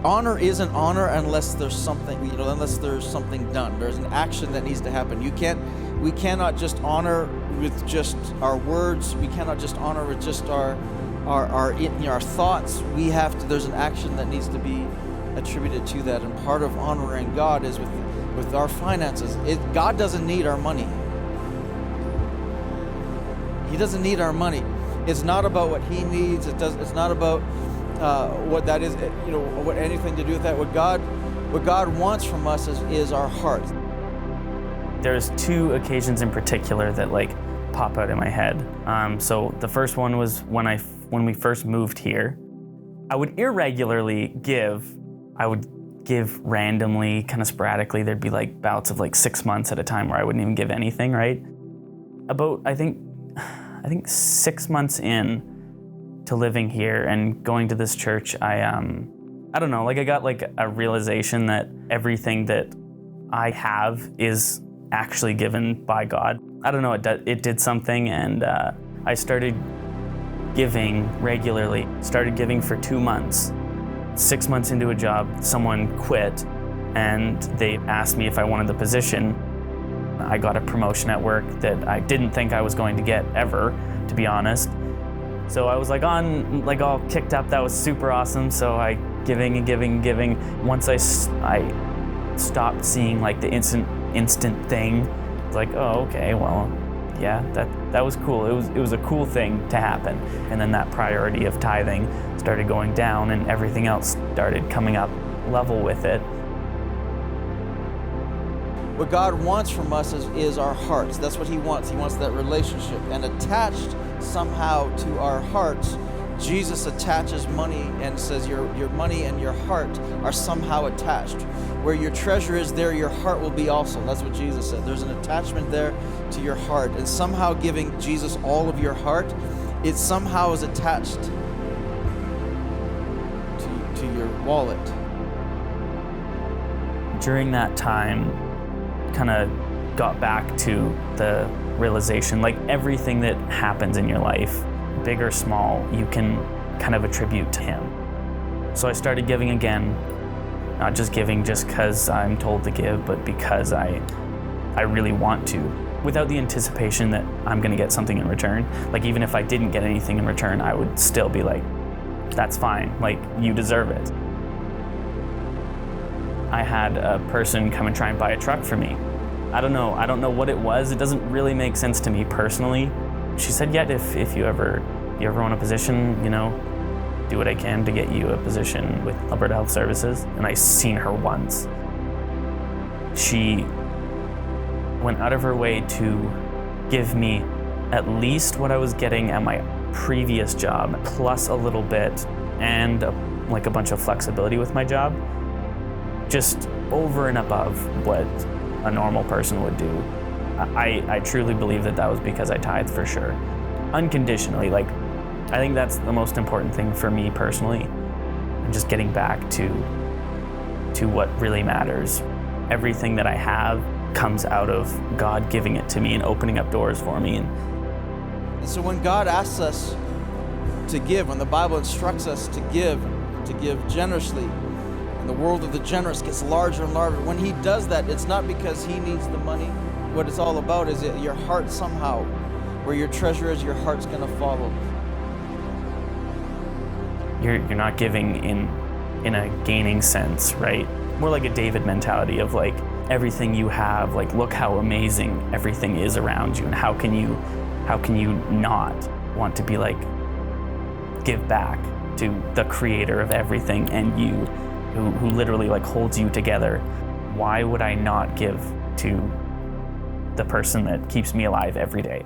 Honor isn't honor unless there's something, unless there's something done. There's an action that needs to happen. We cannot just honor with just our words. We cannot just honor with just our thoughts. There's an action that needs to be attributed to that. And part of honoring God is with our finances. God doesn't need our money. He doesn't need our money. It's not about what he needs. It's not about what that is, what anything to do with that. What God wants from us is our heart. There's two occasions in particular that pop out in my head. So the first one was when we first moved here. I would irregularly give. I would give randomly, kind of sporadically. There'd be bouts of 6 months at a time where I wouldn't even give anything, right? About I think 6 months in to living here and going to this church, I don't know, I got a realization that everything that I have is actually given by God. I don't know, it did something, and I started giving regularly. Started giving for 2 months. 6 months into a job, someone quit, and they asked me if I wanted the position. I got a promotion at work that I didn't think I was going to get ever, to be honest. So I was all kicked up. That was super awesome. So I giving and giving and giving. Once I stopped seeing the instant thing, it's oh, okay, well, yeah, that was cool. It was a cool thing to happen. And then that priority of tithing started going down, and everything else started coming up level with it. What God wants from us is our hearts. That's what he wants. He wants that relationship. And attached somehow to our hearts, Jesus attaches money and says your money and your heart are somehow attached. Where your treasure is, there your heart will be also. That's what Jesus said. There's an attachment there to your heart. And somehow giving Jesus all of your heart, it somehow is attached to your wallet. During that time, kind of got back to the realization, everything that happens in your life, big or small, you can kind of attribute to him. So I started giving again, not just giving just because I'm told to give, but because I really want to, without the anticipation that I'm going to get something in return. Even if I didn't get anything in return, I would still be that's fine, you deserve it. I had a person come and try and buy a truck for me. I don't know what it was. It doesn't really make sense to me personally. She said, yeah, if you ever want a position, do what I can to get you a position with Alberta Health Services. And I seen her once. She went out of her way to give me at least what I was getting at my previous job, plus a little bit, and a bunch of flexibility with my job. Just over and above what a normal person would do. I truly believe that was because I tithe, for sure. Unconditionally, I think that's the most important thing for me personally. And just getting back to what really matters. Everything that I have comes out of God giving it to me and opening up doors for me. And so when God asks us to give, when the Bible instructs us to give generously, and the world of the generous gets larger and larger. When he does that, it's not because he needs the money. What it's all about is that your heart somehow, where your treasure is, your heart's going to follow. You're not giving in a gaining sense, right? More like a David mentality of everything you have, look how amazing everything is around you, and how can you not want to be give back to the creator of everything and you, who literally holds you together. Why would I not give to the person that keeps me alive every day?